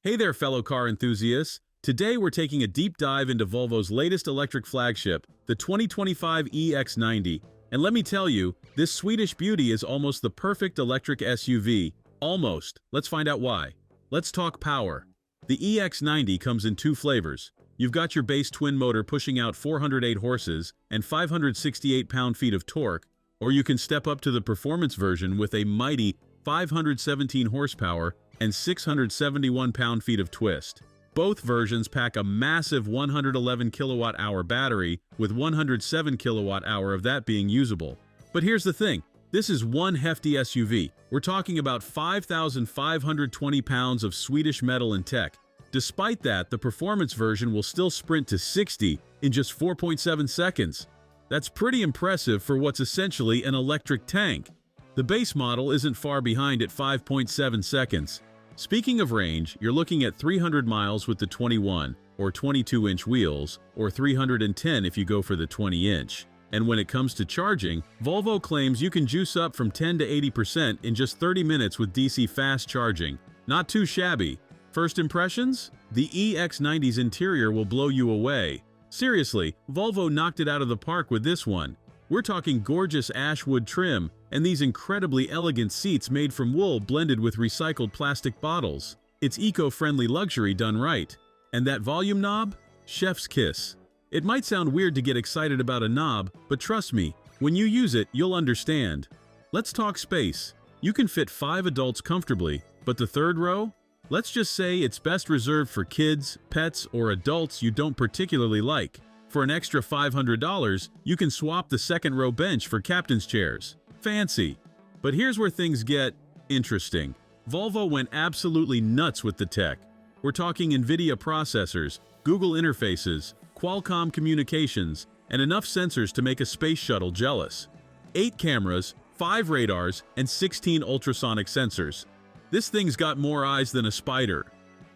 Hey there, fellow car enthusiasts. Today we're taking a deep dive into Volvo's latest electric flagship, the 2025 EX90. And let me tell you, this Swedish beauty is almost the perfect electric SUV. Almost. Let's find out why. Let's talk power. The EX90 comes in two flavors. You've got your base twin motor pushing out 408 horses and 568 pound-feet of torque, or you can step up to the performance version with a mighty 517 horsepower and 671 pound-feet of twist. Both versions pack a massive 111 kilowatt-hour battery, with 107 kilowatt-hour of that being usable. But here's the thing, this is one hefty SUV. We're talking about 5,520 pounds of Swedish metal and tech. Despite that, the performance version will still sprint to 60 in just 4.7 seconds. That's pretty impressive for what's essentially an electric tank. The base model isn't far behind at 5.7 seconds. Speaking of range, you're looking at 300 miles with the 21 or 22-inch wheels, or 310 if you go for the 20-inch. And when it comes to charging, Volvo claims you can juice up from 10 to 80% in just 30 minutes with DC fast charging. Not too shabby. First impressions? The EX90's interior will blow you away. Seriously, Volvo knocked it out of the park with this one. We're talking gorgeous ash wood trim and these incredibly elegant seats made from wool blended with recycled plastic bottles. It's eco-friendly luxury done right. And that volume knob? Chef's kiss. It might sound weird to get excited about a knob, but trust me, when you use it, you'll understand. Let's talk space. You can fit 5 adults comfortably, but the third row? Let's just say it's best reserved for kids, pets, or adults you don't particularly like. For an extra $500, you can swap the second row bench for captain's chairs. Fancy. But here's where things get interesting. Volvo went absolutely nuts with the tech. We're talking NVIDIA processors, Google interfaces, Qualcomm communications, and enough sensors to make a space shuttle jealous. 8 cameras, 5 radars, and 16 ultrasonic sensors. This thing's got more eyes than a spider.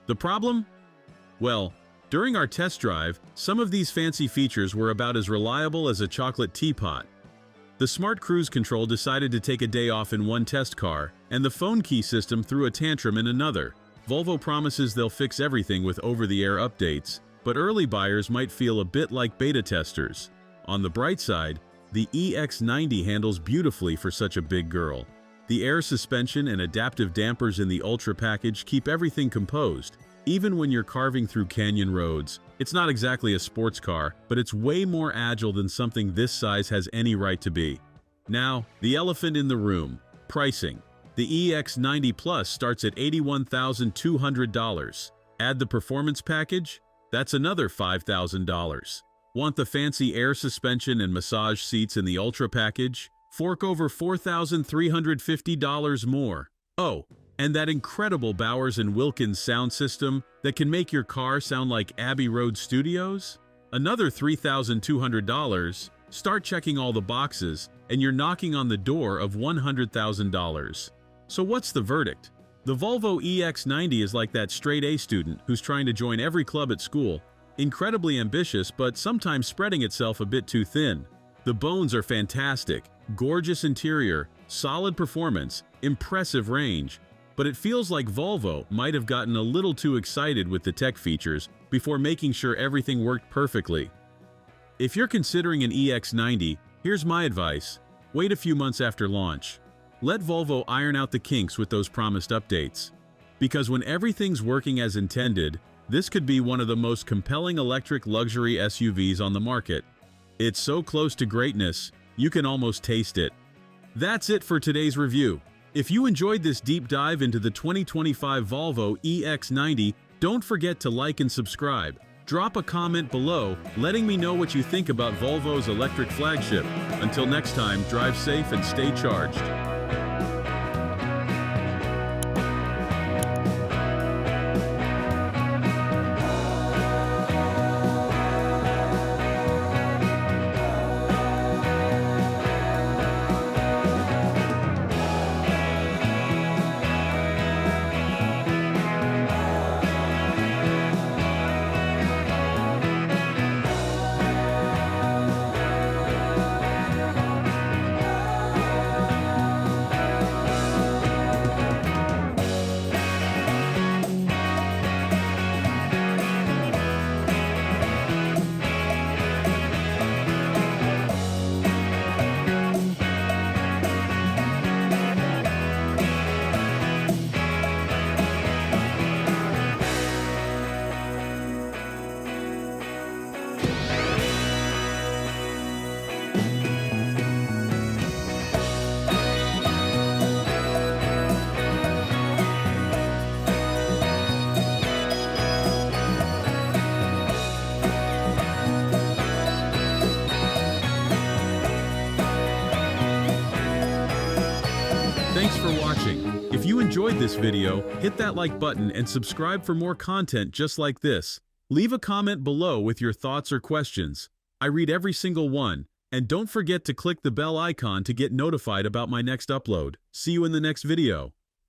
The problem? Well, during our test drive, some of these fancy features were about as reliable as a chocolate teapot. The smart cruise control decided to take a day off in one test car, and the phone key system threw a tantrum in another. Volvo promises they'll fix everything with over-the-air updates, but early buyers might feel a bit like beta testers. On the bright side, the EX90 handles beautifully for such a big girl. The air suspension and adaptive dampers in the Ultra package keep everything composed. Even when you're carving through canyon roads, it's not exactly a sports car, but it's way more agile than something this size has any right to be. Now, the elephant in the room, pricing. The EX90 Plus starts at $81,200. Add the performance package? That's another $5,000. Want the fancy air suspension and massage seats in the Ultra package? Fork over $4,350 more. Oh, and that incredible Bowers Wilkins sound system that can make your car sound like Abbey Road Studios? Another $3,200. Start checking all the boxes, and you're knocking on the door of $100,000. So what's the verdict? The Volvo EX90 is like that straight-A student who's trying to join every club at school. Incredibly ambitious, but sometimes spreading itself a bit too thin. The bones are fantastic. Gorgeous interior, solid performance, impressive range. But it feels like Volvo might have gotten a little too excited with the tech features before making sure everything worked perfectly. If you're considering an EX90, here's my advice. Wait a few months after launch. Let Volvo iron out the kinks with those promised updates. Because when everything's working as intended, this could be one of the most compelling electric luxury SUVs on the market. It's so close to greatness, you can almost taste it. That's it for today's review. If you enjoyed this deep dive into the 2025 Volvo EX90, don't forget to like and subscribe. Drop a comment below, letting me know what you think about Volvo's electric flagship. Until next time, drive safe and stay charged. enjoyed this video, hit that like button and subscribe for more content just like this. Leave a comment below with your thoughts or questions. I read every single one. And don't forget to click the bell icon to get notified about my next upload. See you in the next video.